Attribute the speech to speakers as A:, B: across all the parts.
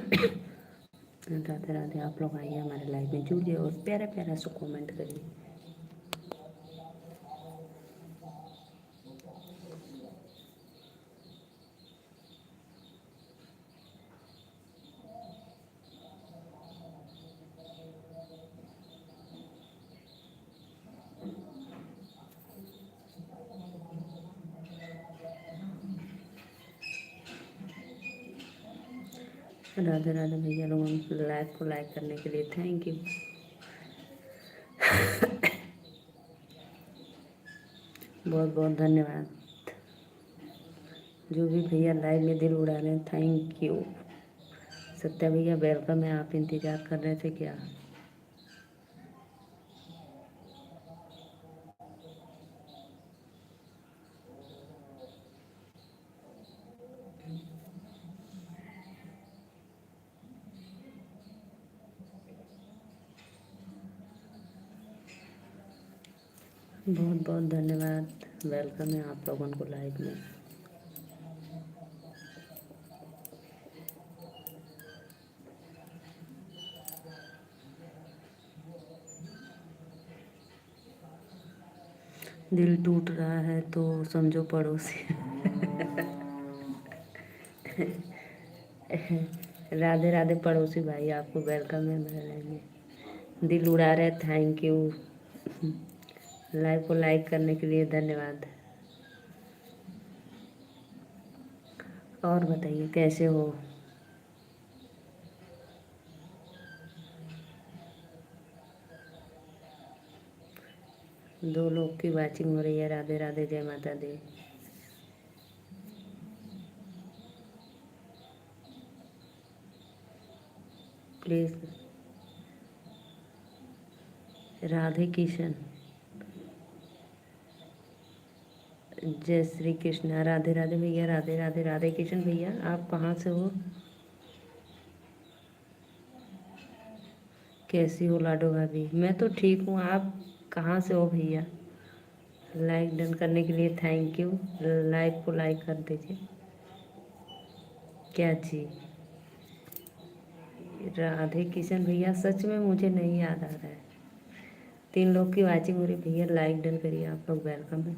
A: राधे राधे। आप लोग आइए हमारे लाइव में, जुड़िए और प्यारा प्यारा सा कमेंट करिए। राधे राधे भैया लोगों लाइव को लाइक करने के लिए थैंक यू। बहुत बहुत धन्यवाद। जो भी भैया लाइव में दिल उड़ा रहे हैं, थैंक यू। सत्या भैया वेलकम है। आप इंतज़ार कर रहे थे क्या? बहुत बहुत धन्यवाद। वेलकम है आप लोगों को लाइव में। दिल टूट रहा है तो समझो पड़ोसी। राधे राधे पड़ोसी भाई, आपको वेलकम है मेरे लाइव में। दिल उड़ा रहे, थैंक यू। लाइव को लाइक करने के लिए धन्यवाद। और बताइए कैसे हो? दो लोग की वाचिंग हो रही है। राधे राधे, जय माता दी। प्लीज़। राधे किशन, जय श्री कृष्णा। राधे राधे भैया, राधे राधे। राधे किशन भैया, आप कहाँ से हो? कैसी हो लाडो भाभी? मैं तो ठीक हूँ। आप कहाँ से हो भैया? लाइक डन करने के लिए थैंक यू। लाइक को लाइक कर दीजिए। क्या चीज़? राधे किशन भैया, सच में मुझे नहीं याद आ रहा है। 3 लोग की वाचिंग हो रही भैया, लाइक डन करिए। आप लोग वेलकम है।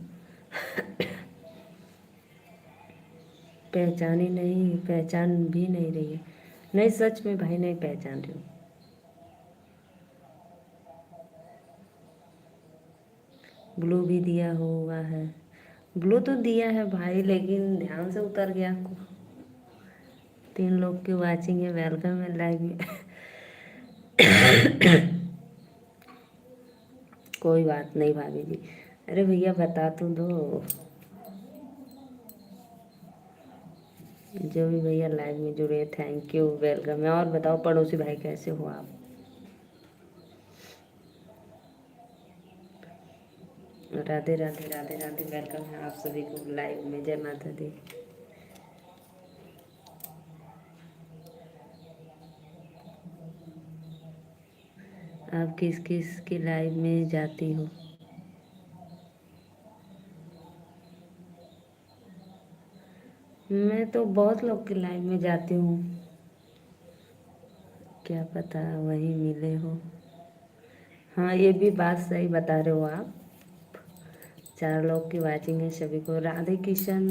A: पहचान ही नहीं, पहचान भी नहीं रही है। नहीं सच में भाई, नहीं पहचान रही हूँ। ग्लू भी दिया हुआ है। ग्लू तो दिया है भाई, लेकिन ध्यान से उतर गया। 3 लोग की वाचिंग है, वेलकम है लाइव में। कोई बात नहीं भाभी जी। अरे भैया बता तो दो। जो भी भैया लाइव में जुड़े, थैंक यू, वेलकम है। और बताओ पड़ोसी भाई कैसे हो आप? राधे राधे, राधे राधे। वेलकम है आप सभी को लाइव में। जय माता दी। आप किस किस की लाइव में जाती हो? मैं तो बहुत लोग की लाइव में जाती हूँ। क्या पता वही मिले हो। हाँ, ये भी बात सही बता रहे हो आप। 4 लोग की वाचिंग है सभी को। राधे किशन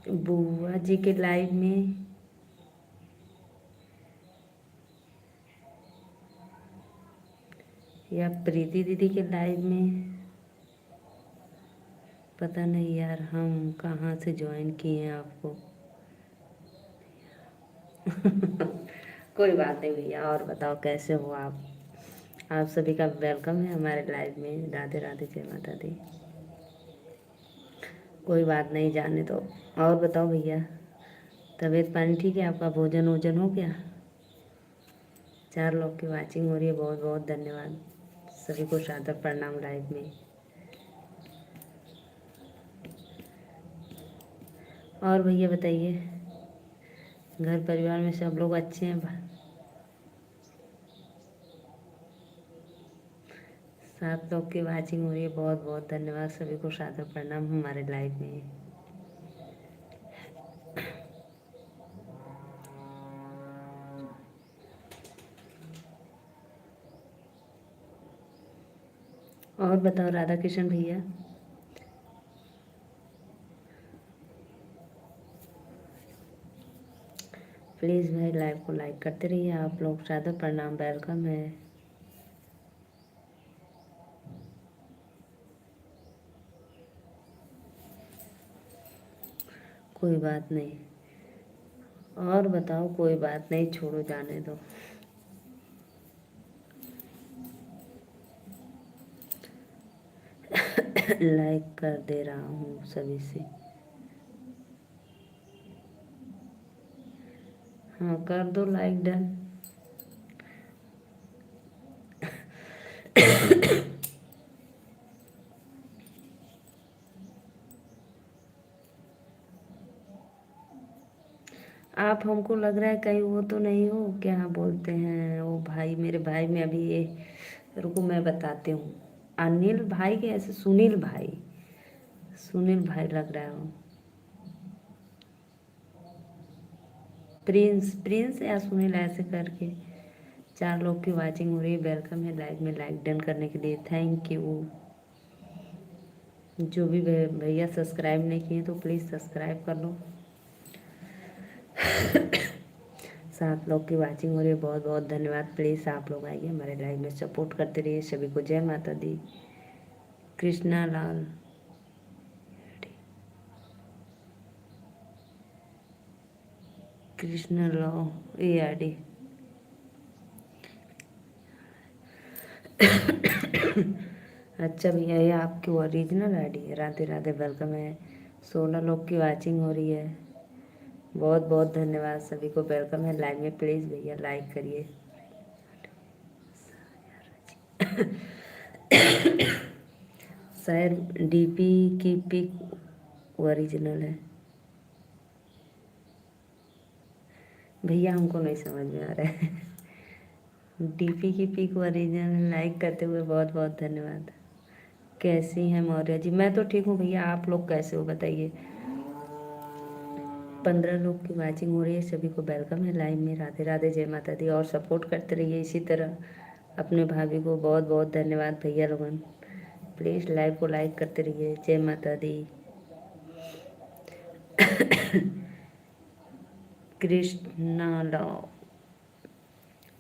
A: बुआ जी के लाइव में, या प्रीति दीदी के लाइव में, पता नहीं यार हम कहाँ से ज्वाइन किए हैं आपको। कोई बात नहीं भैया। और बताओ कैसे हो आप? आप सभी का वेलकम है हमारे लाइव में। राधे राधे, जय माता दी। कोई बात नहीं, जाने दो। और बताओ भैया, तबीयत पानी ठीक है आपका? भोजन वोजन हो गया? 4 लोग की वाचिंग हो रही है, बहुत बहुत धन्यवाद। सभी को सादर प्रणाम लाइव में। और भैया बताइए, घर परिवार में सब लोग अच्छे हैं? 7 लोग की वाचिंग हो रही है, बहुत बहुत धन्यवाद। सभी को सादर प्रणाम हमारे लाइव में। और बताओ राधा कृष्ण भैया। प्लीज़ भाई लाइव को लाइक करते रहिए आप लोग। राधा प्रणाम, वेलकम है। कोई बात नहीं। और बताओ, कोई बात नहीं, छोड़ो जाने दो। लाइक कर दे रहा हूँ सभी से। हाँ कर दो लाइक, डन। आप हमको लग रहा है कहीं वो तो नहीं हो, क्या बोलते हैं वो भाई, मेरे भाई में अभी ये, रुको मैं बताती हूँ। अनिल भाई के ऐसे सुनील भाई, सुनील भाई लग रहा है वो। प्रिंस, प्रिंस या सुनील ऐसे करके। 4 लोग की वाचिंग हो रही है, वेलकम है लाइव में। लाइक डन करने के लिए थैंक यू। जो भी भैया सब्सक्राइब नहीं किए तो प्लीज़ सब्सक्राइब कर लो। 7 लोग की वाचिंग हो रही है, बहुत बहुत धन्यवाद। प्लीज़ आप लोग आइए हमारे लाइव में, सपोर्ट करते रहिए। सभी को जय माता दी। कृष्णा लाल, कृष्ण लॉ ARD। अच्छा भैया, ये आपकी ओरिजिनल ID है। राधे राधे, वेलकम है। 16 लोग की वाचिंग हो रही है, बहुत बहुत धन्यवाद। सभी को वेलकम है लाइव में। प्लीज़ भैया लाइक करिए। शायद DP की पिक ओरिजिनल है। भैया हमको नहीं समझ में आ रहा है। DP की पिक ओरिजिनल, लाइक करते हुए बहुत बहुत धन्यवाद। कैसी हैं मौर्य जी? मैं तो ठीक हूँ भैया, आप लोग कैसे हो बताइए। 15 लोग की वाचिंग हो रही है, सभी को वेलकम है लाइव में। राधे राधे, जय माता दी। और सपोर्ट करते रहिए इसी तरह अपने भाभी को। बहुत बहुत धन्यवाद भैया लोगन। प्लीज़ लाइव को लाइक करते रहिए। जय माता दी। कृष्णा लॉ,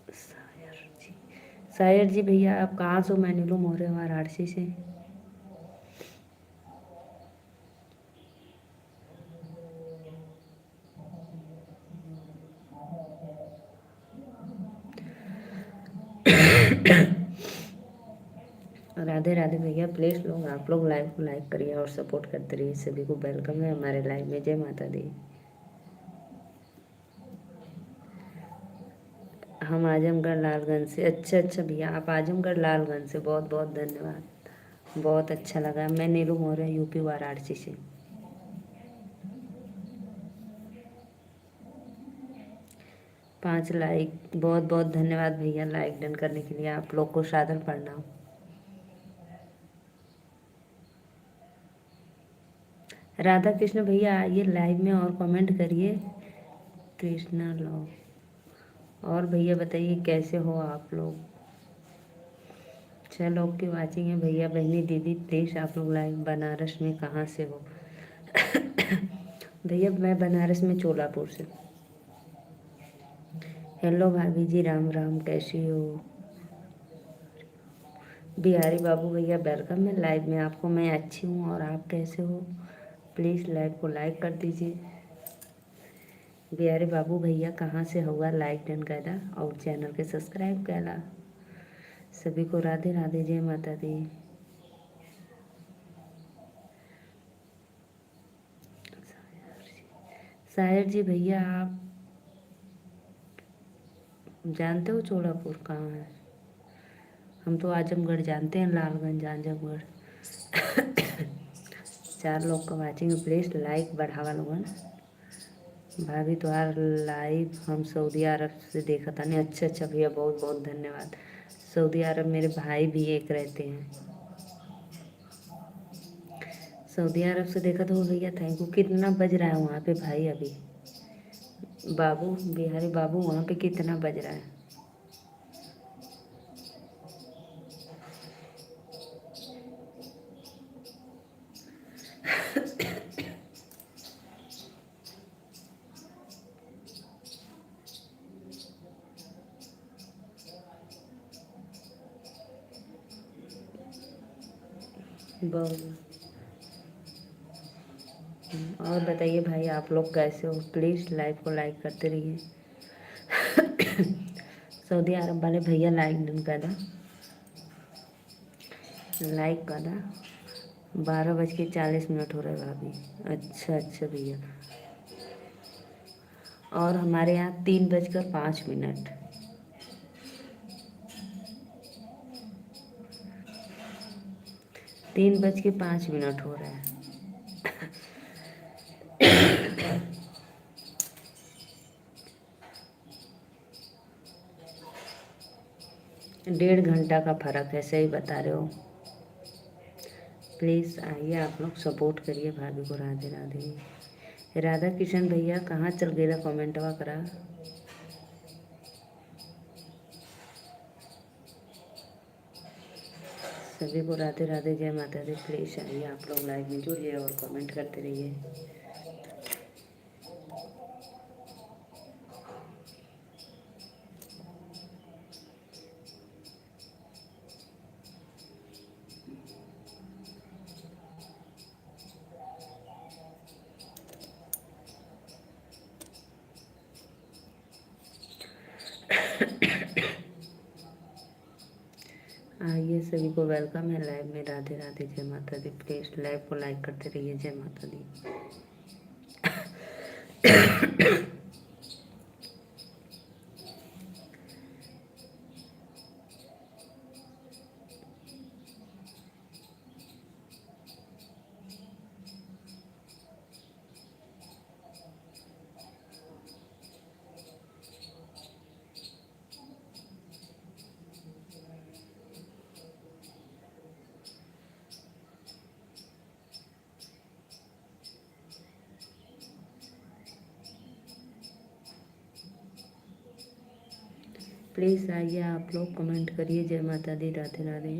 A: सायर जी, सायर जी भैया आप कहाँ से हो? मैं नीलू मौर्य वाराणसी से। राधे राधे भैया, प्लीज़ लोग आप लोग लाइव को लाइक करिए और सपोर्ट करते रहिए। सभी को वेलकम है हमारे लाइव में। जय माता दी। हम आजमगढ़ लालगंज से। अच्छा अच्छा भैया, आप आजमगढ़ लालगंज से, बहुत बहुत धन्यवाद। बहुत अच्छा लगा। मैं नीलू मौर्य, यूपी वाराणसी से। 5 लाइक, बहुत बहुत धन्यवाद भैया लाइक डन करने के लिए। आप लोग को सादर प्रणाम। राधा कृष्ण भैया आइए लाइव में और कमेंट करिए। कृष्णा लॉ। और भैया बताइए कैसे हो आप लोग। 6 लोग की वाचिंग है भैया बहनी दीदी। प्लीज़ आप लोग लाइव, बनारस में कहाँ से हो? भैया मैं बनारस में चोलापुर से। हेलो भाभी जी, राम राम, कैसी हो? बिहारी बाबू भैया वेलकम है लाइव में। आपको मैं अच्छी हूँ, और आप कैसे हो? प्लीज़ लाइव को लाइक कर दीजिए। बिहारी बाबू भैया कहाँ से होगा? लाइक डन करा और चैनल के सब्सक्राइब करा। सभी को राधे राधे, जय माता दी। सायर जी भैया आप जानते हो चोलापुर कहाँ है? हम तो आजमगढ़ जानते हैं, लालगंज आजमगढ़। 4 लोग का वाचिंग है, प्लीज़ लाइक बढ़ावा लोगन। भाभी तुम्हार लाइव हम सऊदी अरब से देखा था। नहीं, अच्छा अच्छा भैया, बहुत बहुत धन्यवाद। सऊदी अरब मेरे भाई भी एक रहते हैं। सऊदी अरब से देखा तो भैया थैंक यू। कितना बज रहा है वहाँ पे भाई अभी? बाबू, बिहारी बाबू वहाँ पे कितना बज रहा है? बहुत। और बताइए भाई, आप लोग कैसे हो? प्लीज़ लाइव को लाइक करते रहिए। सऊदी अरब वाले भैया लाइक डन कर दो, लाइक कर दो। 12:40 हो रहे हैं भाभी। अच्छा अच्छा भैया। और हमारे यहाँ 3:05। 3:05 हो रहे हैं। 1.5 घंटा का फ़र्क है, सही बता रहे हो। प्लीज़ आइए, आप लोग सपोर्ट करिए भाभी को। राधे राधे। राधा किशन भैया कहाँ चल गए? कमेंटवा करा। सभी को राधे राधे, जय माता दी। प्लीज़ आइए, आप लोग लाइव में जुड़िए और कमेंट करते रहिए। आइए, सभी को वेलकम है लाइव में। राधे राधे, जय माता दी। प्लीज़ लाइव को लाइक करते रहिए। जय माता दी। प्लीज़ आइए, आप लोग कमेंट करिए। जय माता दी, राधे राधे।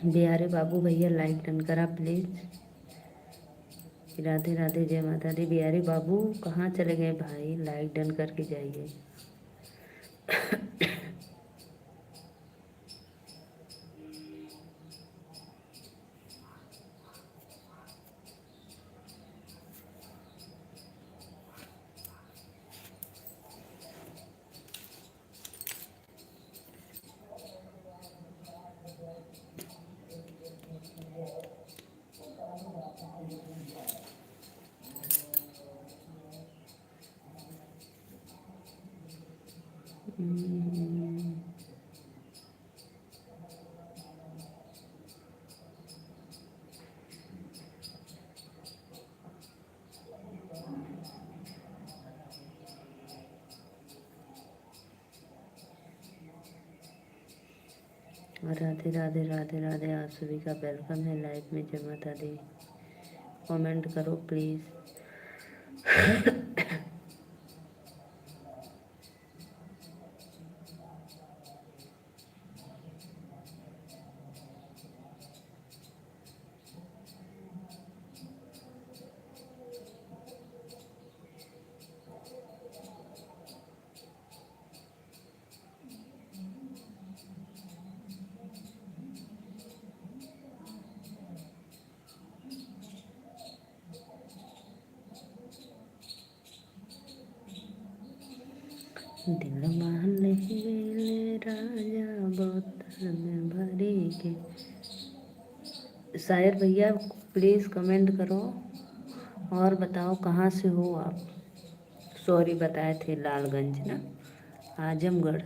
A: बिहारी बाबू भैया लाइक डन करा प्लीज़। राधे राधे, जय माता दी। बिहारी बाबू कहाँ चले गए भाई? लाइक डन करके जाइए। राधे राधे, राधे राधे। आप सभी का वेलकम है लाइव में। जय माता दी। कमेंट करो प्लीज़। दिल मान ले राजा, बोतल में भरी के। शायर भैया प्लीज़ कमेंट करो और बताओ कहाँ से हो आप। सॉरी, बताए थे लालगंज ना, आजमगढ़।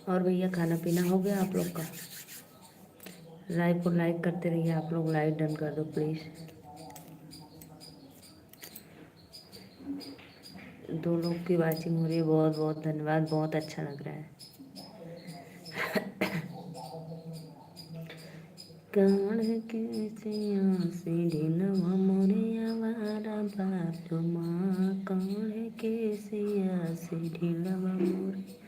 A: और भैया खाना पीना हो गया आप लोग का? लाइव को लाइक करते रहिए आप लोग, लाइक डन कर दो प्लीज़। 2 लोग की वाचिंग हो रही है, बहुत बहुत धन्यवाद, बहुत अच्छा लग रहा है। कान के सिया से ढिलवा मोरे आवारा बालुमा, कान के सिया से ढिलवा मोरे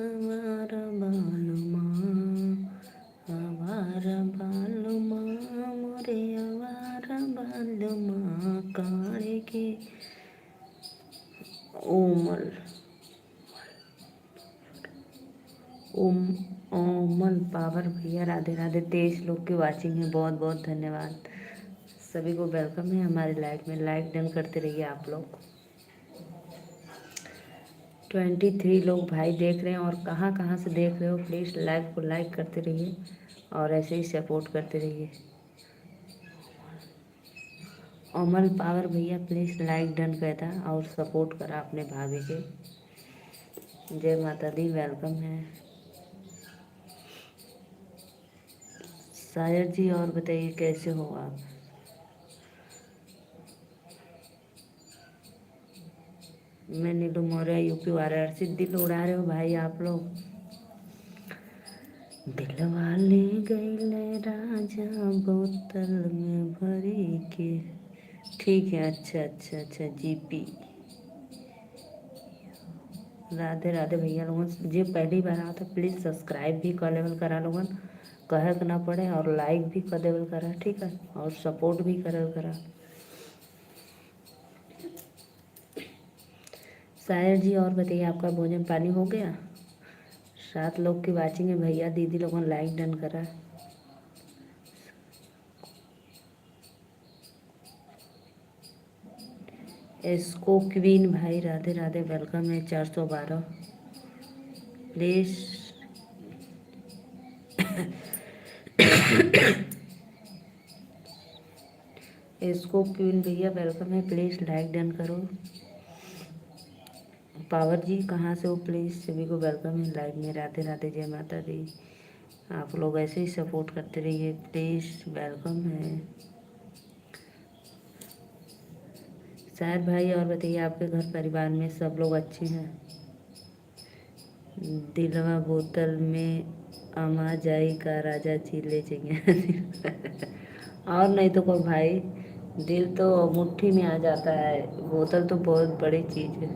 A: आवारा बालुमा, आवारा बालुमा मोरे आवारा बालुमा, कान के ओमल ओमल पावर भैया राधे राधे। 23 लोग की वाचिंग है, बहुत बहुत धन्यवाद। सभी को वेलकम है हमारे लाइव में, लाइक डन करते रहिए आप लोग। 23 लोग भाई देख रहे हैं, और कहाँ कहाँ से देख रहे हो प्लीज़ लाइव को लाइक करते रहिए और ऐसे ही सपोर्ट करते रहिए। ओमल पावर भैया प्लीज़ लाइक डन करता और सपोर्ट करा अपने भाभी के। जय माता दी, वेलकम है सायर जी। और बताइए कैसे हो आप? मैं नीलू मौर्य यूपी वाराणसी। दिल उड़ा रहे हो भाई आप लोग। दिल वाले गईले राजा बोतल में भरी के। ठीक है, अच्छा अच्छा अच्छा जीपी। राधे राधे भैया लोगन, जो पहली बार आओ तो प्लीज़ सब्सक्राइब भी कर लेवल करा लोगन, कहे के ना पड़े, और लाइक भी कर देवल करा, ठीक है, और सपोर्ट भी करल करा। सायर जी और बताइए आपका भोजन पानी हो गया? 7 लोग की वाचिंग है भैया, दीदी लोगों लाइक डन करा। इसको क्वीन भाई राधे राधे, वेलकम है 412 प्लीज़। इसको क्वीन भैया वेलकम है, प्लीज़ लाइक डन करो। पावर जी कहाँ से हो प्लीज़, सभी को वेलकम है लाइव में, राधे राधे जय माता दी। आप लोग ऐसे ही सपोर्ट करते रहिए प्लीज़, वेलकम है। शायद भाई और बताइए आपके घर परिवार में सब लोग अच्छे हैं? दिलवा बोतल में अमा जाई का राजा जी ले जाइए। और नहीं तो कोई भाई, दिल तो मुट्ठी में आ जाता है, बोतल तो बहुत बड़ी चीज़ है।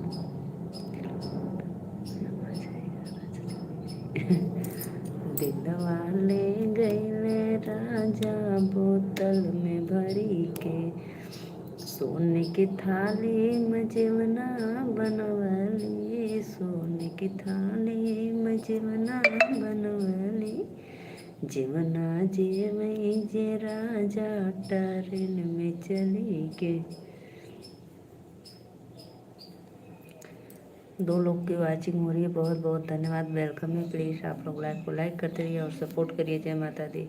A: दिलवा ले गईले राजा बोतल में भरी के, सोने की थाली में जेवना बनवली, सोने की थाली में जेवना बनवली, जेवना जेवई जे राजा ट्रेन में चली के। 2 लोग की वाचिंग हो रही है, बहुत बहुत धन्यवाद, वेलकम है। प्लीज़ आप लोग लाइक को लाइक करते रहिए और सपोर्ट करिए। जय माता दी।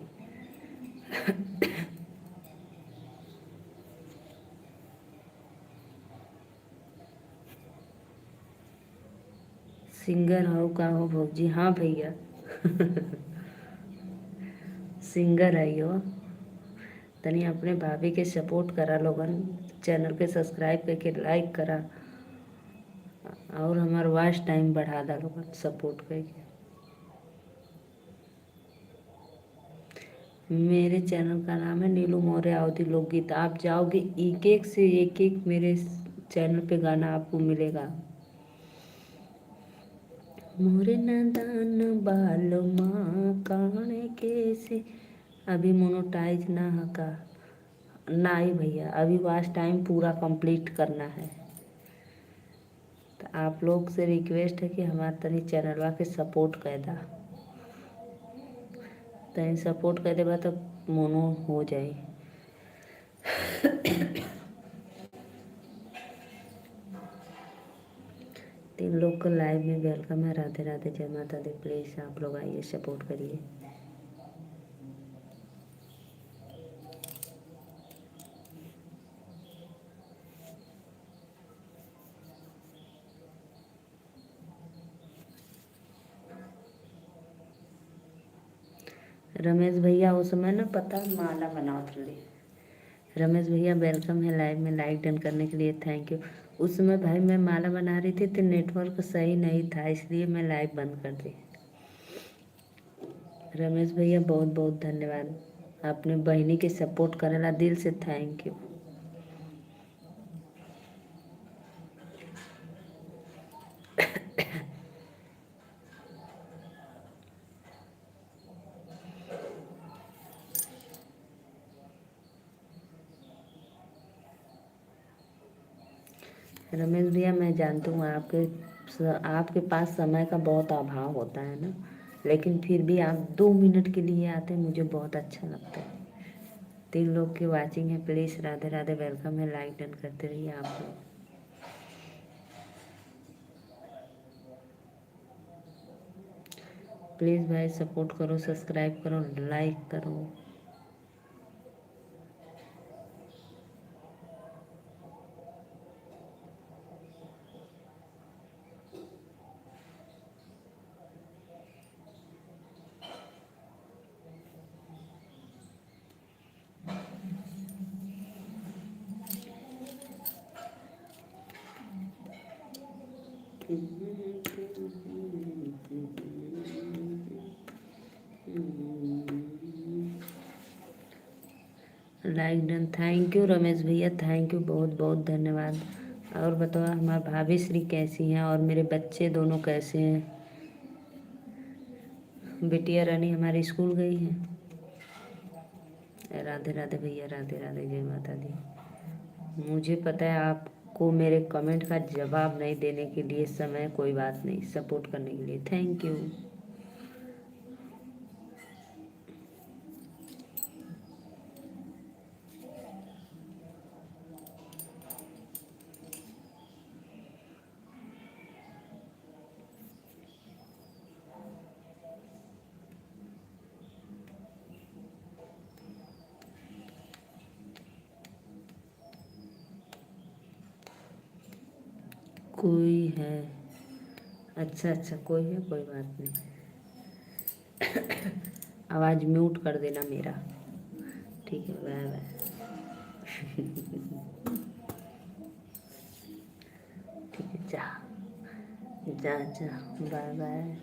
A: सिंगर हो का हो भौजी? हाँ भैया। सिंगर है यो। तनी अपने भाभी के सपोर्ट करा लोगन, चैनल के सब्सक्राइब करके लाइक करा और हमार वॉच टाइम बढ़ा दा लोगन सपोर्ट करके। मेरे चैनल का नाम है नीलू मौर्य अवधी लोकगीत। आप जाओगे एक एक से एक एक मेरे चैनल पे गाना आपको मिलेगा। मोरे नदान बाल माँ काने कैसे, अभी मोनोटाइज ना हका ना ही भैया, अभी वॉच टाइम पूरा कंप्लीट करना है। तो आप लोग से रिक्वेस्ट है कि हमारे तनी चैनलवा के सपोर्ट कर दा, तनी सपोर्ट कर देबा तो मोनो हो जाए। 3 लोग को लाइव में वेलकम है, राधे राधे जय माता दी। प्लीज़ आप लोग आइए सपोर्ट करिए। रमेश भैया उस समय ना पता माला बनावत रही। रमेश भैया वेलकम है लाइव में, लाइक डन करने के लिए थैंक यू। उस समय भाई मैं माला बना रही थी तो नेटवर्क सही नहीं था, इसलिए मैं लाइव बंद कर दी। रमेश भैया बहुत बहुत धन्यवाद, आपने बहनी के सपोर्ट करेला, दिल से थैंक यू। रमेश भैया मैं जानती हूँ आपके पास समय का बहुत अभाव होता है ना, लेकिन फिर भी आप 2 मिनट के लिए आते हैं, मुझे बहुत अच्छा लगता है। 3 लोग की वाचिंग है, प्लीज़ राधे राधे वेलकम है, लाइक डन करते रहिए आप लोग। प्लीज़ भाई सपोर्ट करो, सब्सक्राइब करो, लाइक करो। Like done, thank you Ramesh भैया, थैंक यू, बहुत बहुत धन्यवाद। और बताओ हमारी भाभी श्री कैसी हैं और मेरे बच्चे दोनों कैसे हैं। बिटिया रानी हमारी स्कूल गई है। राधे राधे भैया, राधे राधे, जय माता दी। मुझे पता है आपको मेरे कमेंट का जवाब नहीं देने के लिए समय, कोई बात नहीं, सपोर्ट करने के लिए थैंक यू। कोई है? अच्छा अच्छा, कोई है, कोई बात नहीं। आवाज़ म्यूट कर देना मेरा, ठीक है, बाय बाय। ठीक है, जा जा जा, बाय बाय।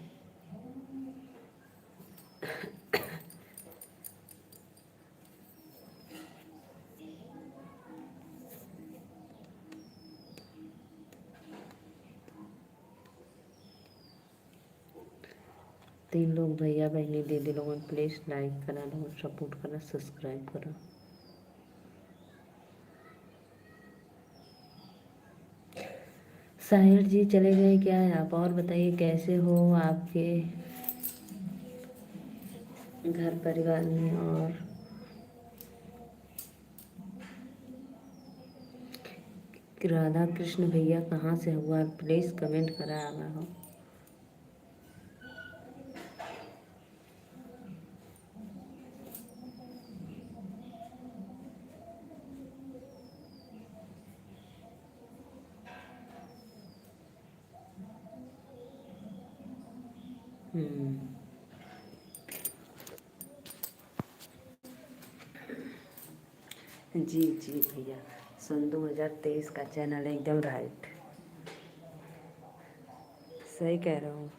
A: तीन लोग भैया बहनी दीदी लोगों प्लीज़ लाइक करा लो, सपोर्ट करा, सब्सक्राइब करा। साहिर जी चले गए क्या है? आप और बताइए कैसे हो, आपके घर परिवार में। और राधा कृष्ण भैया कहाँ से हुआ, प्लीज़ कमेंट करा आवा हो। जी जी भैया, सन 2023 का चैनल एकदम राइट, सही कह रहा हूँ।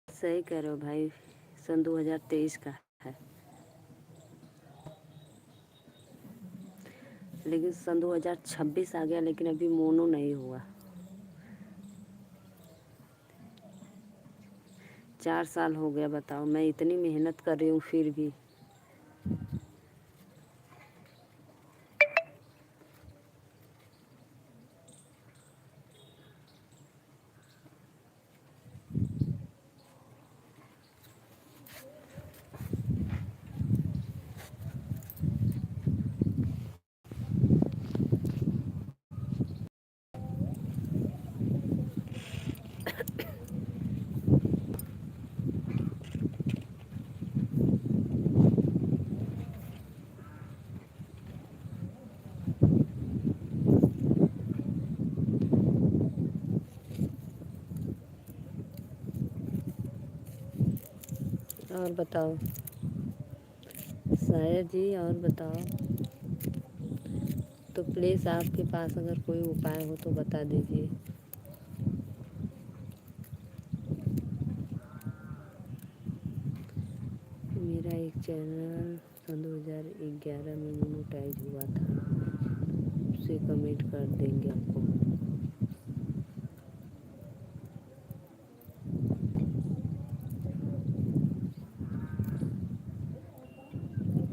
A: सही कह रहे हो भाई, सन 2023 का है, लेकिन सन 2026 आ गया, लेकिन अभी मोनो नहीं हुआ। 4 साल हो गया, बताओ, मैं इतनी मेहनत कर रही हूँ फिर भी। और बताओ शायद जी, और बताओ। तो प्लीज़ आपके पास अगर कोई उपाय हो तो बता दीजिए। मेरा एक चैनल सन 2011 में मोनेटाइज हुआ था, उसे कमेंट कर देंगे आपको।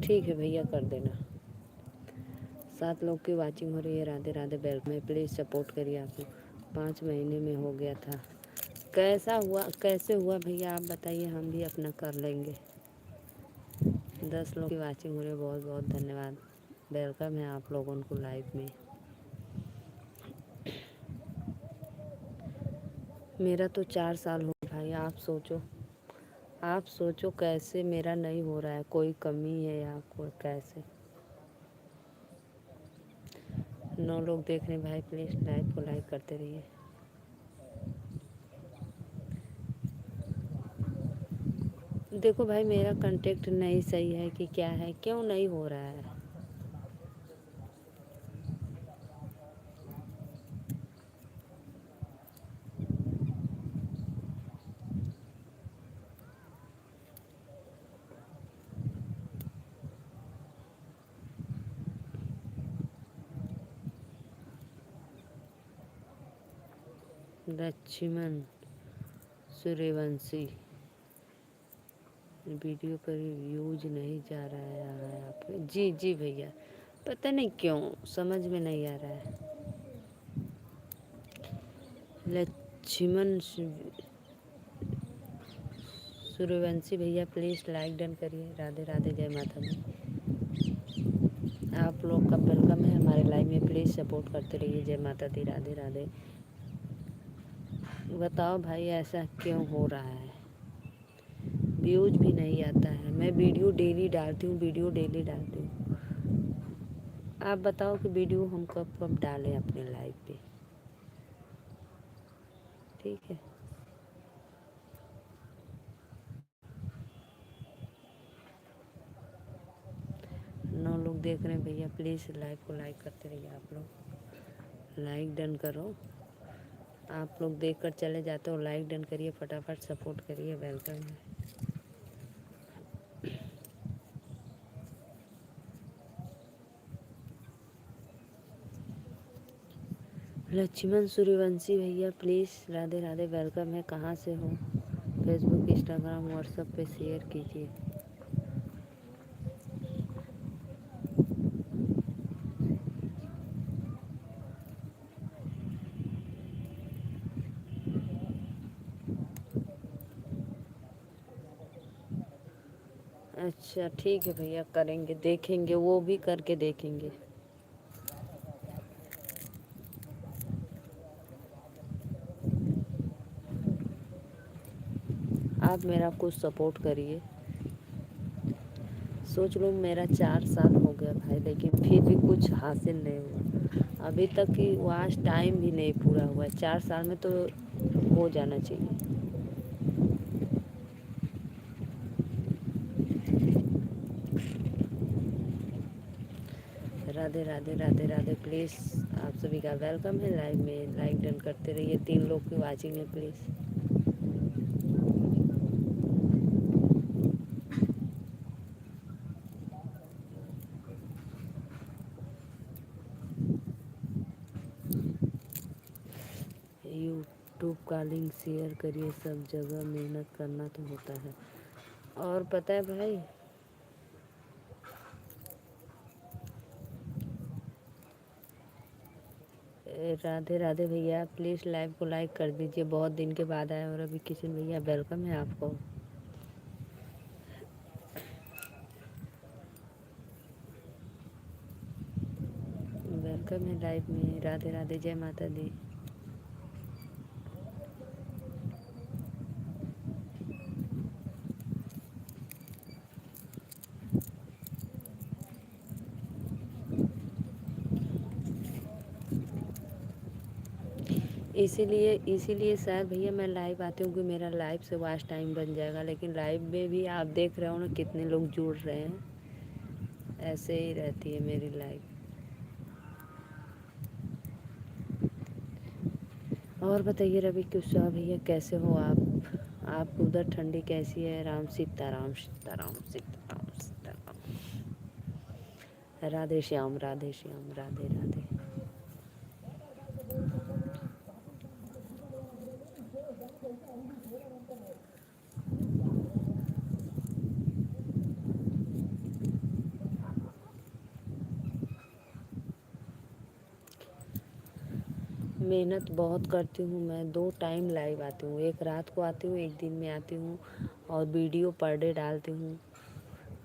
A: ठीक है भैया, कर देना। 7 लोग की वाचिंग हो रही है। राधे राधे बेल में प्लीज़ सपोर्ट करिए। आप लोग 5 महीने में हो गया था। कैसा हुआ, कैसे हुआ भैया आप बताइए, हम भी अपना कर लेंगे। 10 लोग की वाचिंग हो रही है, बहुत बहुत धन्यवाद। वेलकम है आप लोगों को लाइव में। मेरा तो 4 साल हो भाई। आप सोचो कैसे मेरा नहीं हो रहा है, कोई कमी है या कोई कैसे। 9 लोग देख रहे हैं भाई, प्लीज़ लाइव को लाइक करते रहिए। देखो भाई, मेरा कांटेक्ट नहीं सही है कि क्या है, क्यों नहीं हो रहा है। लक्ष्मण सूर्यवंशी, वीडियो पर व्यूज नहीं जा रहा है आपके। जी जी भैया, पता नहीं क्यों, समझ में नहीं आ रहा है। लक्ष्मण सूर्यवंशी भैया प्लीज़ लाइक डन करिए। राधे राधे, जय माता दी। आप लोग का वेलकम है हमारे लाइव में, प्लीज़ सपोर्ट करते रहिए। जय माता दी, राधे राधे। बताओ भाई ऐसा क्यों हो रहा है, व्यूज भी नहीं आता है। मैं वीडियो डेली डालती हूँ, वीडियो डेली डालती हूँ। आप बताओ कि वीडियो हम कब कब डालें अपने लाइव पे। ठीक है, 9 लोग देख रहे हैं भैया, प्लीज़ लाइव को लाइक करते रहिए। आप लोग लाइक डन करो। आप लोग देखकर चले जाते हो, लाइक डन करिए, फटाफट सपोर्ट करिए। वेलकम है। लक्ष्मण सूर्यवंशी भैया प्लीज़ राधे राधे, वेलकम है। कहाँ से हो? फेसबुक, इंस्टाग्राम, व्हाट्सएप पे शेयर कीजिए। अच्छा ठीक है भैया, करेंगे, देखेंगे, वो भी करके देखेंगे। आप मेरा कुछ सपोर्ट करिए। सोच लो मेरा 4 साल हो गया भाई, लेकिन फिर भी कुछ हासिल नहीं हुआ अभी तक की। वॉच टाइम भी नहीं पूरा हुआ है। 4 साल में तो हो जाना चाहिए। राधे राधे, राधे राधे। प्लीज़ आप सभी का वेलकम है लाइव में, लाइक डन करते रहिए। 3 लोग की वाचिंग है, प्लीज़। यूट्यूब का लिंक शेयर करिए, सब जगह मेहनत करना तो होता है। और पता है भाई, राधे राधे भैया, प्लीज़ लाइव को लाइक कर दीजिए। बहुत दिन के बाद आए। और अभी किशन भैया वेलकम है आपको। वेलकम है लाइव में। राधे राधे, जय माता दी। इसीलिए शायद भैया मैं लाइव आती हूँ कि मेरा लाइव से वॉच टाइम बन जाएगा, लेकिन लाइव में भी आप देख रहे हो ना कितने लोग जुड़ रहे हैं। ऐसे ही रहती है मेरी लाइव। और बताइए रवि कुशवाहा भैया, कैसे हो आप उधर ठंडी कैसी है? राम सीताराम सीताराम सीताराम सीताराम। राधे श्याम राधे श्याम राधे राधे। मेहनत बहुत करती हूँ मैं। 2 टाइम लाइव आती हूँ, एक रात को आती हूँ, एक दिन में आती हूँ, और वीडियो पर डे डालती हूँ।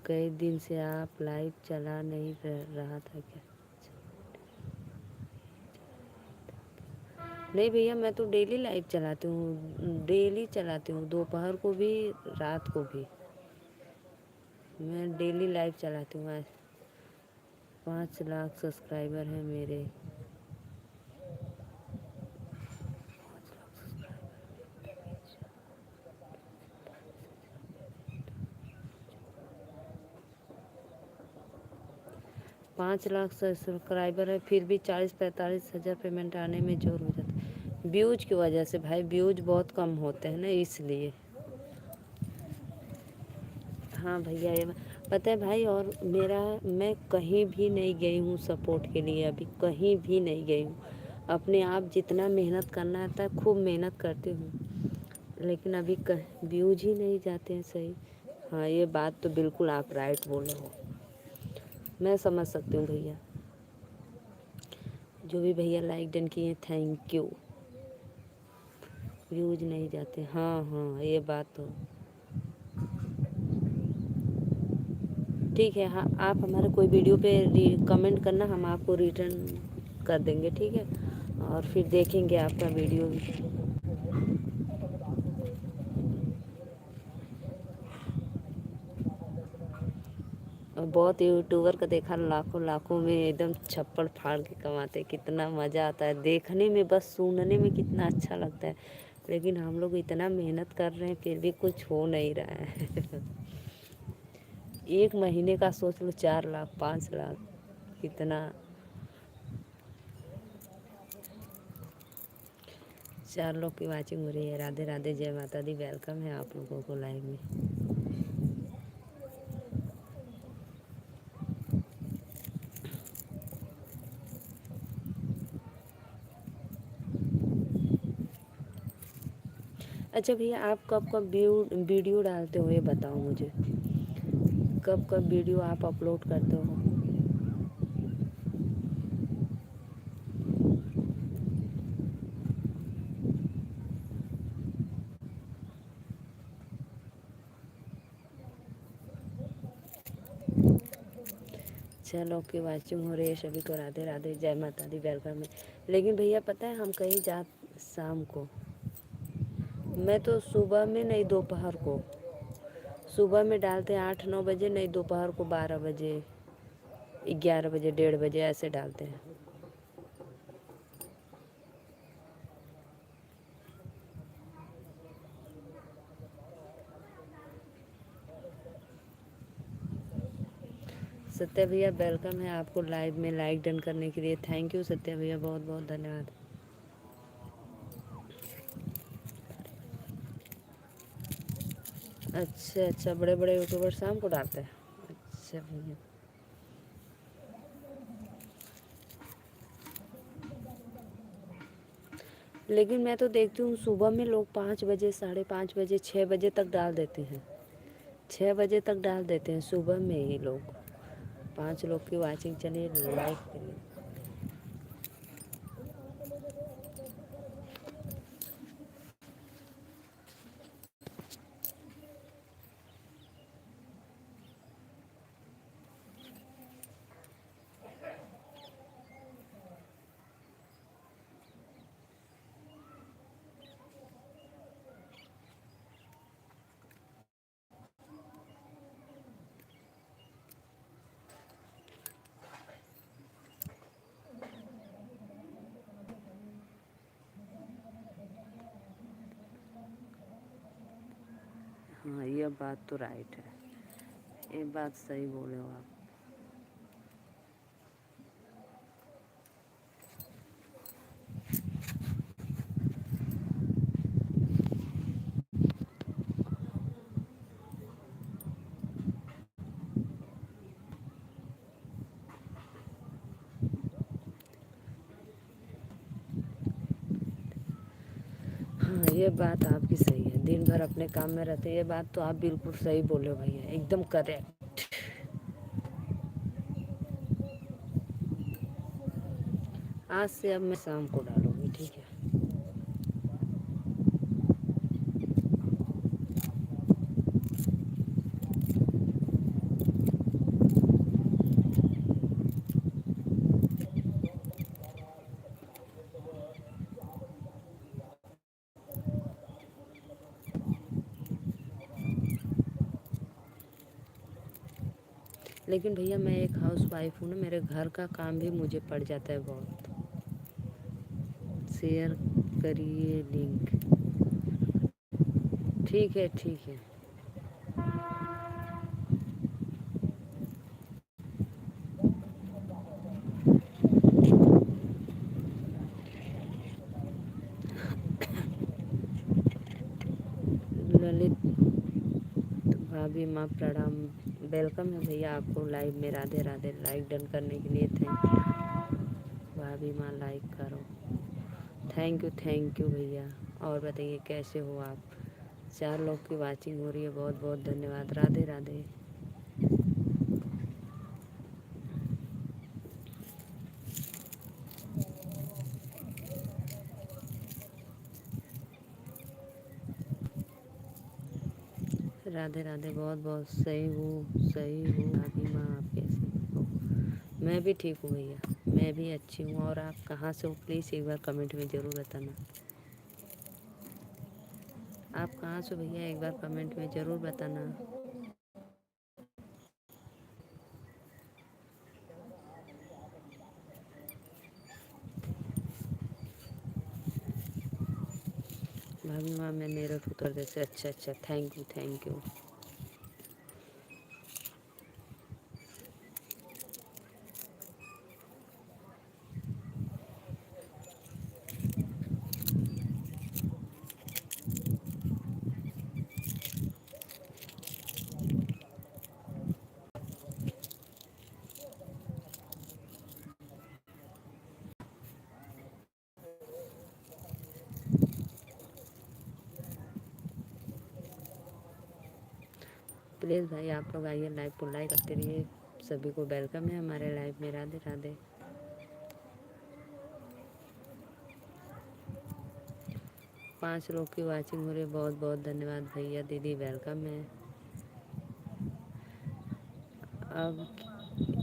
A: कई दिन से आप लाइव चला नहीं रहा था क्या? नहीं भैया, मैं तो डेली लाइव चलाती हूँ, डेली चलाती हूँ, दोपहर को भी, रात को भी। मैं डेली लाइव चलाती हूँ। आज 5 लाख सब्सक्राइबर हैं मेरे। 5 लाख सब्सक्राइबर है, फिर भी 40-45 हज़ार पेमेंट आने में जोर हो जाता है। व्यूज की वजह से भाई, व्यूज बहुत कम होते हैं ना, इसलिए। हाँ भैया, ये पता है भाई। और मैं कहीं भी नहीं गई हूँ सपोर्ट के लिए, अभी कहीं भी नहीं गई हूँ। अपने आप जितना मेहनत करना आता है खूब मेहनत करती हूँ, लेकिन अभी व्यूज ही नहीं जाते हैं सही। हाँ, ये बात तो बिल्कुल आप राइट बोले हो। मैं समझ सकती हूँ भैया। जो भी भैया लाइक डन किए, थैंक यू। व्यूज नहीं जाते, हाँ हाँ, ये बात तो ठीक है। हाँ, आप हमारे कोई वीडियो पे कमेंट करना, हम आपको रिटर्न कर देंगे, ठीक है। और फिर देखेंगे आपका वीडियो। और बहुत यूट्यूबर का देखा, लाखों लाखों में एकदम छप्पड़ फाड़ के कमाते, कितना मज़ा आता है देखने में, बस सुनने में कितना अच्छा लगता है। लेकिन हम लोग इतना मेहनत कर रहे हैं, फिर भी कुछ हो नहीं रहा है। एक महीने का सोच लो, 4 लाख 5 लाख, कितना। 4 लोग की वाचिंग हो रही है। राधे राधे, जय माता दी। वेलकम है आप लोगों को लाइव में। अच्छा भैया, आप कब कब वीडियो डालते हो, ये बताओ मुझे। कब कब वीडियो आप अपलोड करते हो? चलो, ओके, वाचिंग हो रही है सभी को। राधे राधे, जय माता दी, वेलकम है। लेकिन भैया पता है, हम कहीं जा शाम को, मैं तो सुबह में नहीं, दोपहर को। सुबह में डालते हैं 8-9 बजे, नहीं दोपहर को 12 बजे, 11 बजे, 1:30 बजे, ऐसे डालते हैं। सत्या भैया, वेलकम है आपको लाइव में लाइक डन करने के लिए। थैंक यू सत्या भैया, बहुत बहुत धन्यवाद। अच्छा अच्छा, बड़े बड़े यूट्यूबर शाम को डालते हैं। अच्छा भैया, लेकिन मैं तो देखती हूँ सुबह में लोग 5 बजे, 5:30 बजे, 6 बजे तक डाल देते हैं। 6 बजे तक डाल देते हैं सुबह में ही लोग। 5 लोग की वाचिंग, चलिए लाइक करिए। हाँ, ये बात तो राइट है, ये बात सही बोले हो आप। हाँ, ये बात आपकी सही है, दिन भर अपने काम में रहते, ये बात तो आप बिल्कुल सही बोले हो भैया, एकदम करेक्ट। आज से अब मैं शाम को डालूंगी, ठीक है। लेकिन भैया मैं एक हाउस वाइफ हूँ ना, मेरे घर का काम भी मुझे पड़ जाता है बहुत। शेयर करिए लिंक। ठीक है, ठीक है। ललित भाभी माँ प्रणाम, वेलकम है भैया आपको लाइव में। राधे राधे। लाइक डन करने के लिए थैंक यू भाभी माँ, लाइक करो। थैंक यू भैया। और बताइए कैसे हो आप? 4 लोग की वाचिंग हो रही है, बहुत बहुत धन्यवाद। राधे राधे। राधे राधे। बहुत बहुत सही हूँ, सही हूँ भाभी माँ, आप कैसे हो? मैं भी ठीक हूँ भैया, मैं भी अच्छी हूँ। और आप कहाँ से हो प्लीज़ एक बार कमेंट में ज़रूर बताना। आप कहाँ से भैया, एक बार कमेंट में ज़रूर बताना। भाभी माँ मैं मेरठ उत्तर प्रदेश से। अच्छा अच्छा, thank you thank you. Please भाई आप लोग आइए, लाइव को लाइक करते रहिए। सभी को वेलकम है हमारे लाइव में। राधे राधे। 5 लोग की वाचिंग हो रही है, बहुत बहुत धन्यवाद भैया दीदी, वेलकम है। अब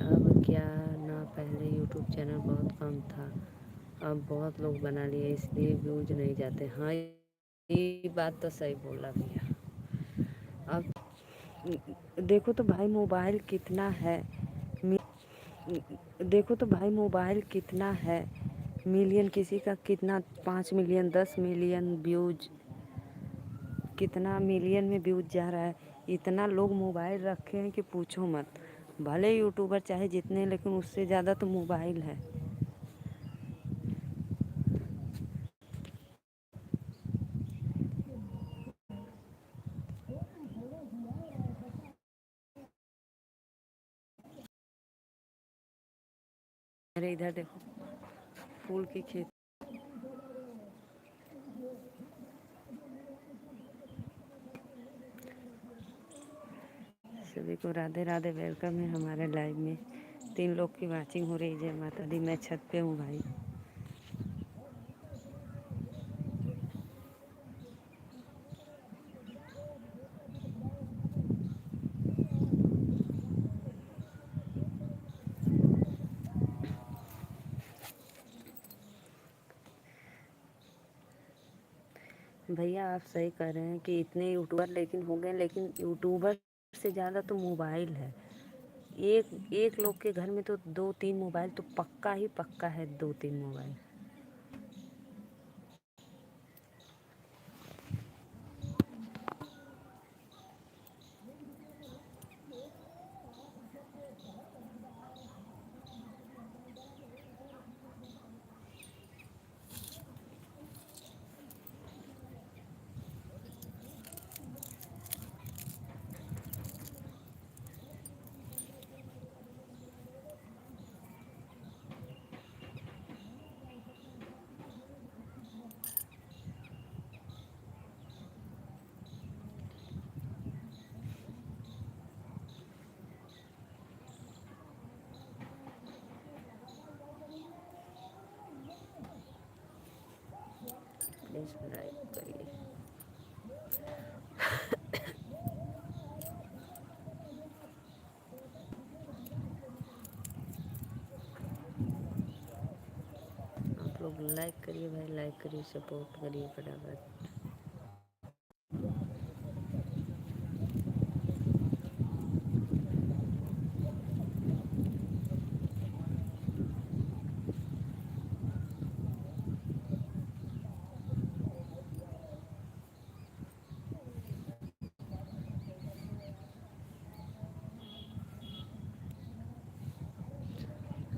A: अब क्या ना, पहले यूट्यूब चैनल बहुत कम था, अब बहुत लोग बना लिए, इसलिए व्यूज नहीं जाते। हाँ, ये बात तो सही बोला भैया। अब देखो तो भाई मोबाइल कितना है, देखो तो भाई मोबाइल कितना है, मिलियन किसी का कितना, 5 मिलियन 10 मिलियन व्यूज, कितना मिलियन में व्यूज जा रहा है। इतना लोग मोबाइल रखे हैं कि पूछो मत। भले यूट्यूबर चाहे जितने, लेकिन उससे ज़्यादा तो मोबाइल है। मेरे इधर देखो फूल की खेती। सभी को राधे राधे, वेलकम है हमारे लाइव में। 3 लोग की वाचिंग हो रही है। जय माता दी। मैं छत पे हूँ भाई। भैया आप सही कह रहे हैं कि इतने यूट्यूबर लेकिन हो गए, लेकिन यूट्यूबर से ज़्यादा तो मोबाइल है। एक एक लोग के घर में तो 2-3 मोबाइल तो पक्का ही पक्का है, 2-3 मोबाइल। प्लीज़ लाइक करिए। आप लोग लाइक करिए भाई, लाइक करिए, सपोर्ट करिए फटाफट।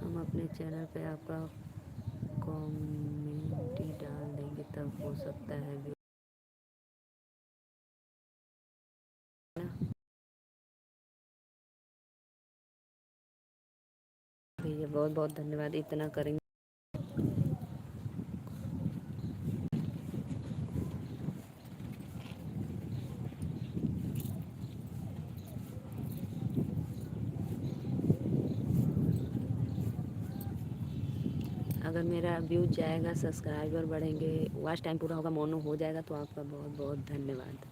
A: हम अपने चैनल पे आपका कमेंट डाल देंगे तब हो सकता है भी भैया। बहुत बहुत धन्यवाद, इतना करेंगे। अगर मेरा व्यूज जाएगा, सब्सक्राइबर बढ़ेंगे, वॉच टाइम पूरा होगा, मोनो हो जाएगा, तो आपका बहुत बहुत धन्यवाद।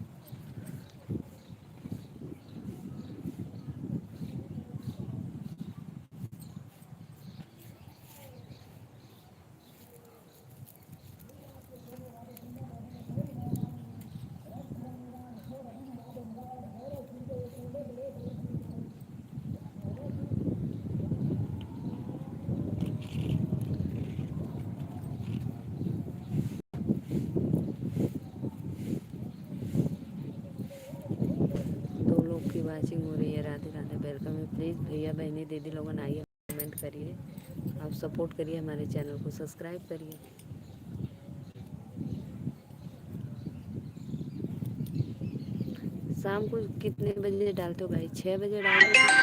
A: दो लोग की वाचिंग हो रही है। राधे राधे, वेलकम है। प्लीज़ भैया बहनी दीदी लोगन आइए, कमेंट करिए, आप सपोर्ट करिए, हमारे चैनल को सब्सक्राइब करिए। शाम को कितने बजे डालते हो भाई? 6 बजे डालते हो?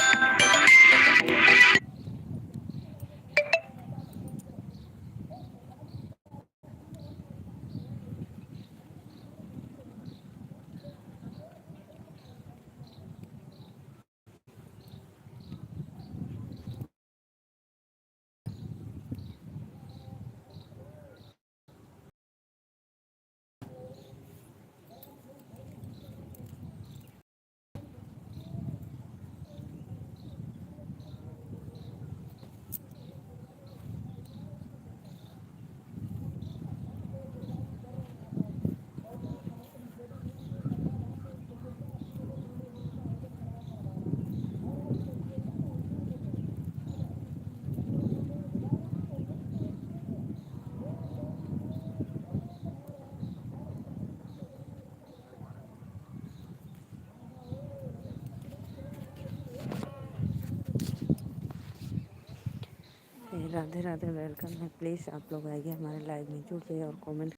A: राधे राधे, वेलकम है। प्लीज़ आप लोग आइए हमारे लाइव में जुड़िए और कमेंट।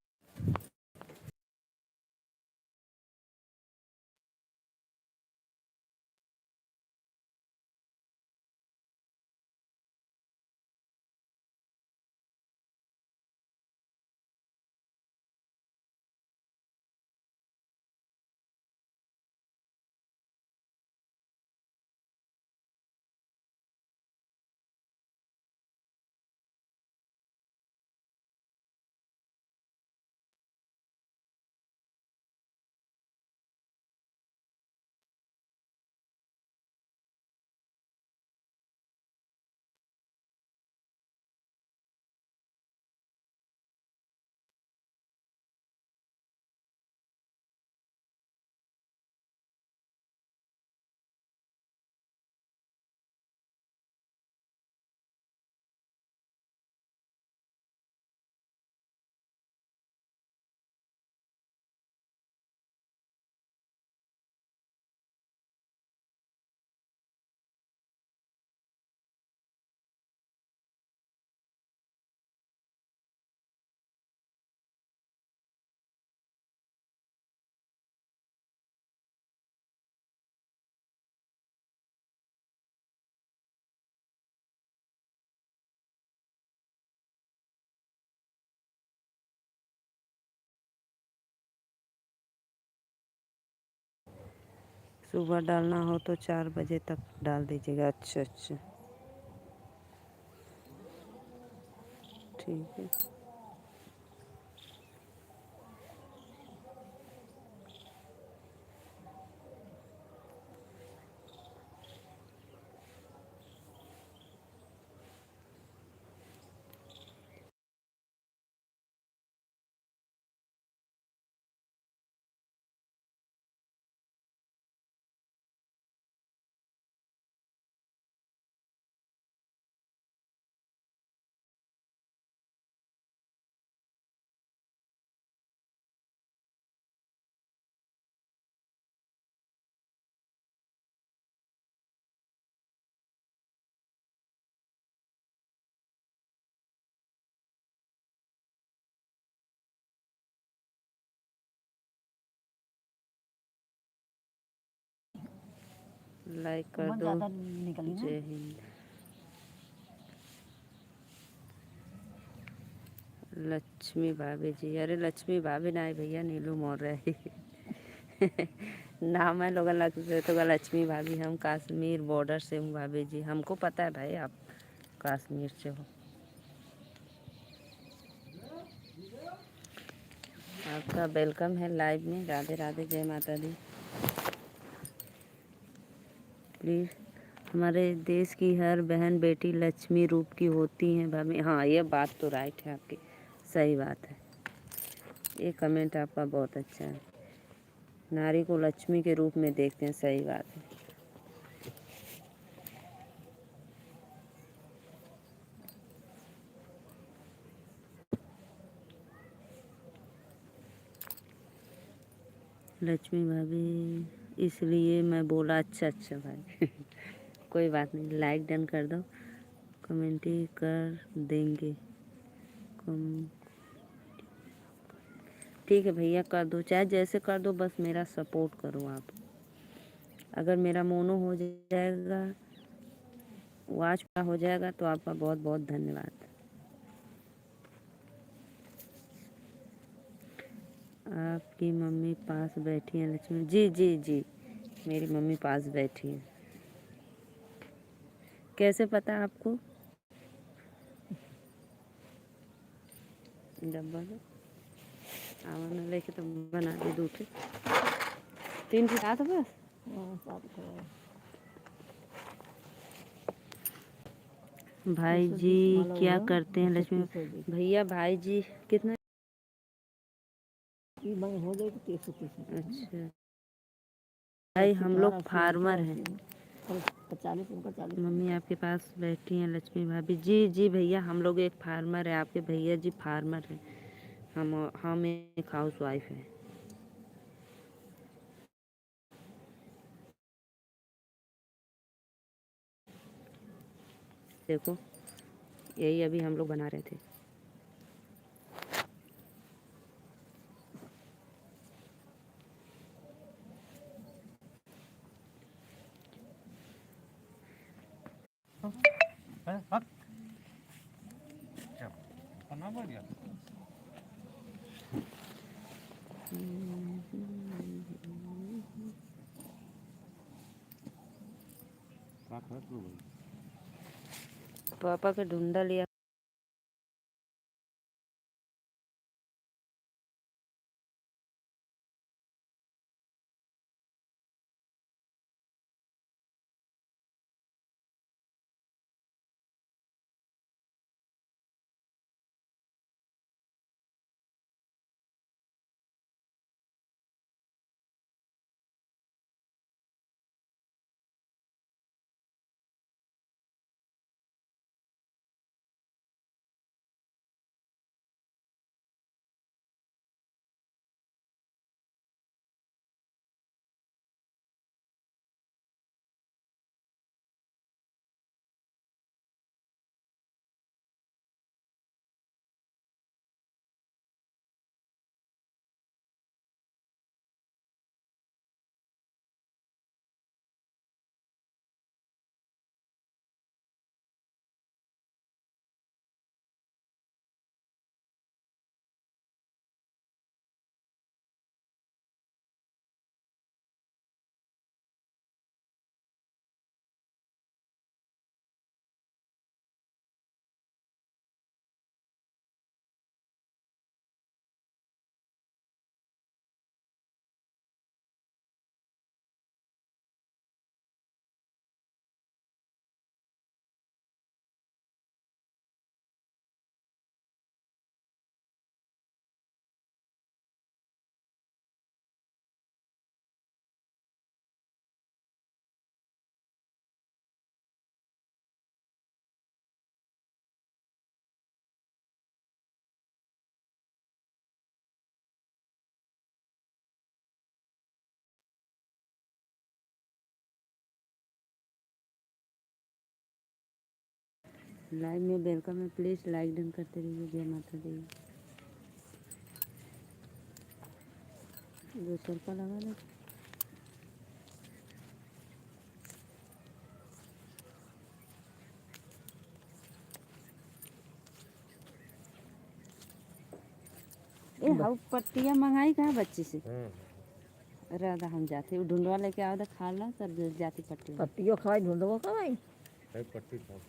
A: सुबह डालना हो तो 4 बजे तक डाल दीजिएगा। अच्छा अच्छा, ठीक है। लाइक कर दो। जय हिंद। लक्ष्मी भाभी जी, अरे लक्ष्मी भाभी ना भैया, नीलू मोर रही नाम है लोग लगते तो लक्ष्मी भाभी। हम कश्मीर बॉर्डर से हूँ भाभी जी, हमको पता है भाई आप कश्मीर से हो। आपका वेलकम है लाइव में। राधे राधे, जय माता दी। प्लीज़, हमारे देश की हर बहन बेटी लक्ष्मी रूप की होती हैं भाभी। हाँ, ये बात तो राइट है आपकी, सही बात है। ये कमेंट आपका बहुत अच्छा है। नारी को लक्ष्मी के रूप में देखते हैं, सही बात है। लक्ष्मी भाभी, इसलिए मैं बोला। अच्छा भाई कोई बात नहीं, लाइक डन कर दो, कमेंट ही कर देंगे। ठीक है भैया, कर दो, चाहे जैसे कर दो, बस मेरा सपोर्ट करो आप। अगर मेरा मोनो हो जाएगा, वॉच पूरा हो जाएगा, तो आपका बहुत बहुत धन्यवाद। आपकी मम्मी पास बैठी है लक्ष्मी जी? जी जी, मेरी मम्मी पास बैठी है। कैसे पता आपको? डब्बा दो, आवन लेके तो बना दे दूध के 3 से 7 बस। भाई जी क्या करते हैं लक्ष्मी भैया? भाई जी कितना हो जाएगी? अच्छा भाई, हम लोग फार्मर हैं। 40 मम्मी आपके पास बैठी हैं लक्ष्मी भाभी जी? जी भैया, हम लोग एक फार्मर है, आपके भैया जी फार्मर हैं। हम एक हाउस वाइफ है। देखो, यही अभी हम लोग बना रहे थे। पापा का ढूंढा लिया। लाइव में वेलकम है, प्लीज़ लाइक डन करते रहिए। जय माता दी। जो सर का लगा लो। ए हाउ पट्टियाँ मंगाई कहाँ बच्ची से राधा हम जाते वो ढूंढवा लेके आओ तो खा लो तब जाती पट्टियों खाई ढूंढवा खाई पट्टी था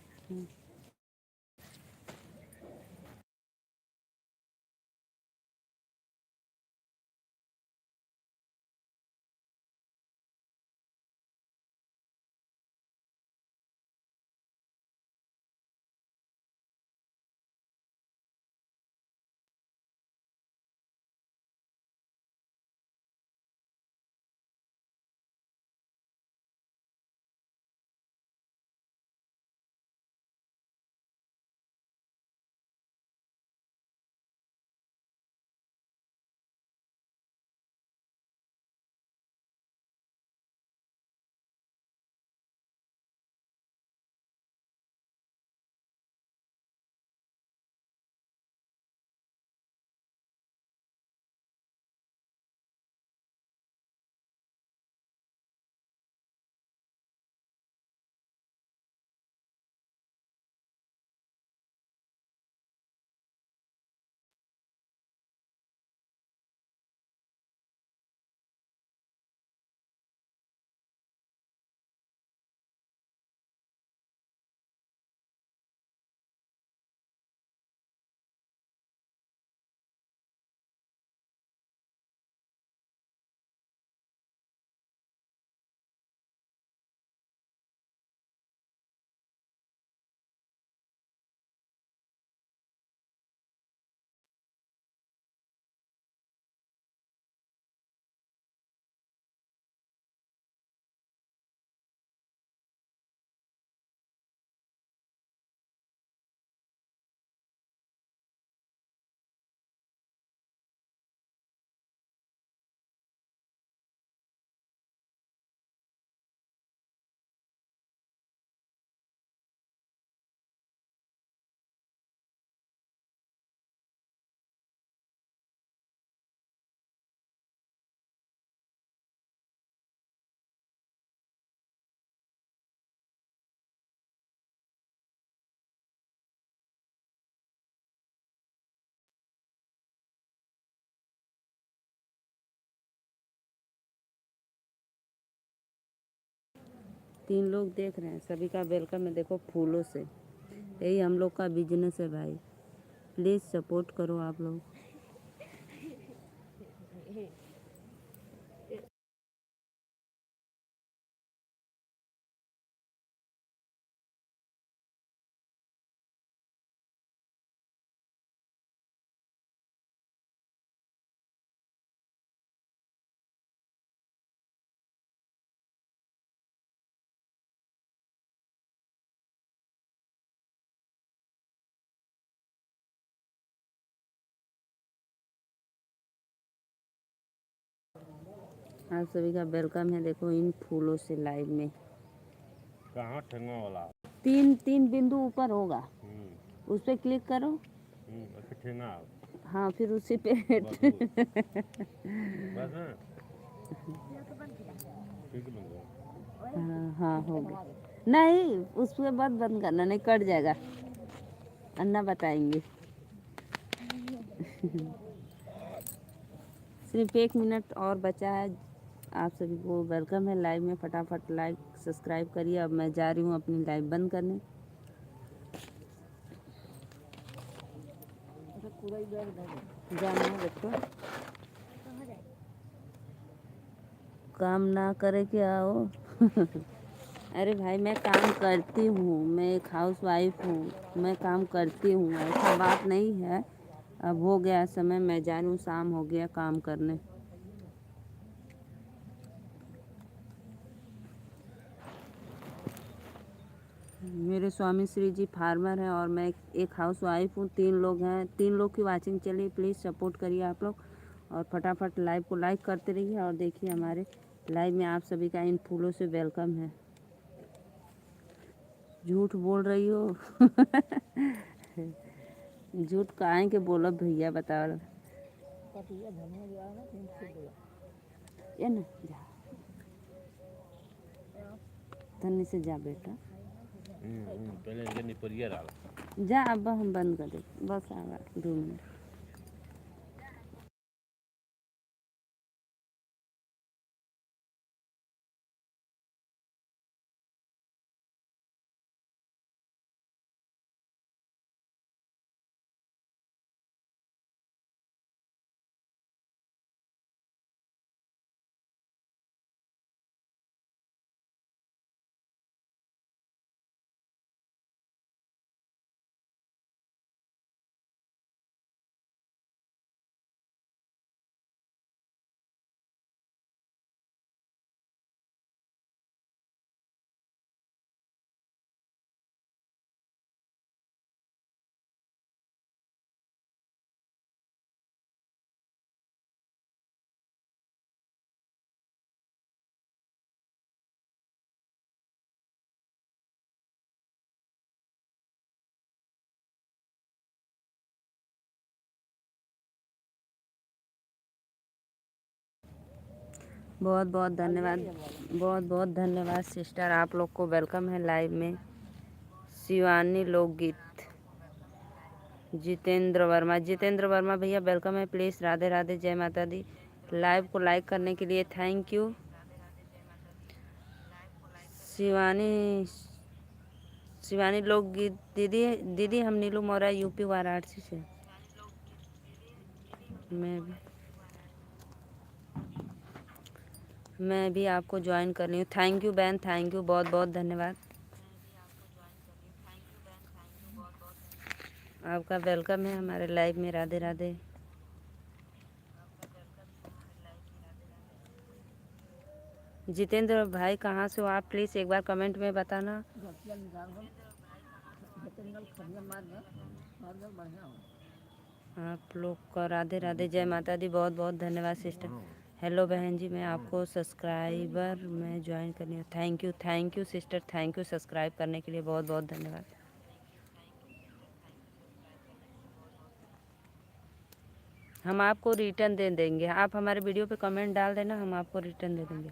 A: 3 लोग देख रहे हैं सभी का वेलकम है देखो फूलों से यही हम लोग का बिजनेस है भाई प्लीज़ सपोर्ट करो आप लोग आप सभी का वेलकम है देखो इन फूलों से लाइव में कहाँ ठेंगा वाला 3 बिंदु ऊपर होगा उस पर क्लिक करो हाँ फिर उसी पे हाँ हाँ हो गया नहीं उसके बाद बंद करना नहीं कट जाएगा अन्ना बताएंगे सिर्फ 1 मिनट और बचा है आप सभी को वेलकम है लाइव में फटाफट लाइक सब्सक्राइब करिए अब मैं जा रही हूँ अपनी लाइव बंद करने जाना है बच्चों काम ना करे क्या हो अरे भाई मैं काम करती हूँ मैं एक हाउस वाइफ हूँ मैं काम करती हूँ ऐसा बात नहीं है अब हो गया समय मैं जा रही हूँ शाम हो गया काम करने मेरे स्वामी श्री जी फार्मर हैं और मैं एक हाउस वाइफ हूँ 3 लोग हैं 3 लोग की वाचिंग चलिए प्लीज़ सपोर्ट करिए आप लोग और फटाफट लाइव को लाइक करते रहिए और देखिए हमारे लाइव में आप सभी का इन फूलों से वेलकम है झूठ बोल रही हो झूठ काहे के बोलो भैया बताओ ये ना जा तन्नी से जा बेटा पहले जा अब हम बंद कर दे बस आ 2 मिनट बहुत बहुत धन्यवाद, बहुत बहुत धन्यवाद सिस्टर, आप लोग को वेलकम है लाइव में। शिवानी लोकगीत, जितेंद्र वर्मा भैया वेलकम है, प्लीज़। राधे राधे, जय माता दी। लाइव को लाइक करने के लिए थैंक यू। शिवानी लोकगीत दीदी, हम नीलू मौर्या यूपी वाराणसी से। मैं भी आपको ज्वाइन कर रही हूँ। थैंक यू बहन, थैंक यू, बहुत बहुत धन्यवाद। आपका वेलकम है हमारे लाइव में। राधे राधे। जितेंद्र भाई कहाँ से हो आप, प्लीज़ एक बार कमेंट में बताना। आप लोग का राधे राधे, जय माता दी, बहुत बहुत धन्यवाद सिस्टर। हेलो बहन जी, मैं आपको सब्सक्राइबर में ज्वाइन करनी हूँ। Thank you sister, thank you subscribe करने के लिए, बहुत बहुत धन्यवाद। हम आपको रिटर्न दे देंगे, आप हमारे वीडियो पे कमेंट डाल देना, हम आपको रिटर्न दे देंगे।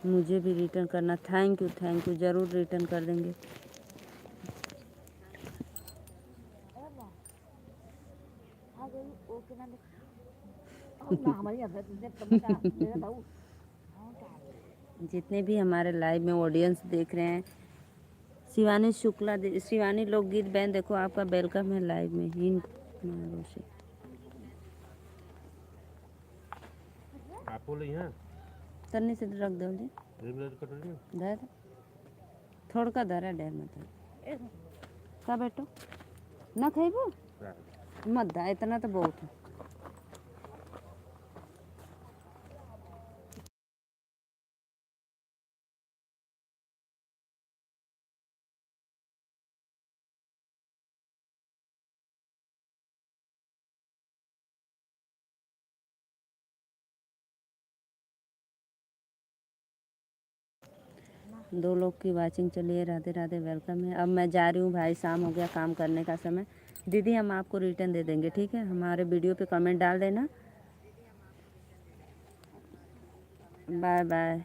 A: मुझे भी रिटर्न करना। थैंक यू, ज़रूर रिटर्न कर देंगे। जितने भी हमारे लाइव में ऑडियंस देख रहे हैं, शिवानी लोकगीत बहन देखो, आपका वेलकम है लाइव में। हिंद से तन्नी से रख दो जी, धर थोड़ का धर है, डेर मत का बेटो ना खेबो मत दा, इतना तो बहुत है। दो लोग की वाचिंग चलिए। राधे राधे, वेलकम है। अब मैं जा रही हूँ भाई, शाम हो गया, काम करने का समय। दीदी हम आपको रिटर्न दे देंगे, ठीक है। हमारे वीडियो पे कमेंट डाल देना। Bye bye.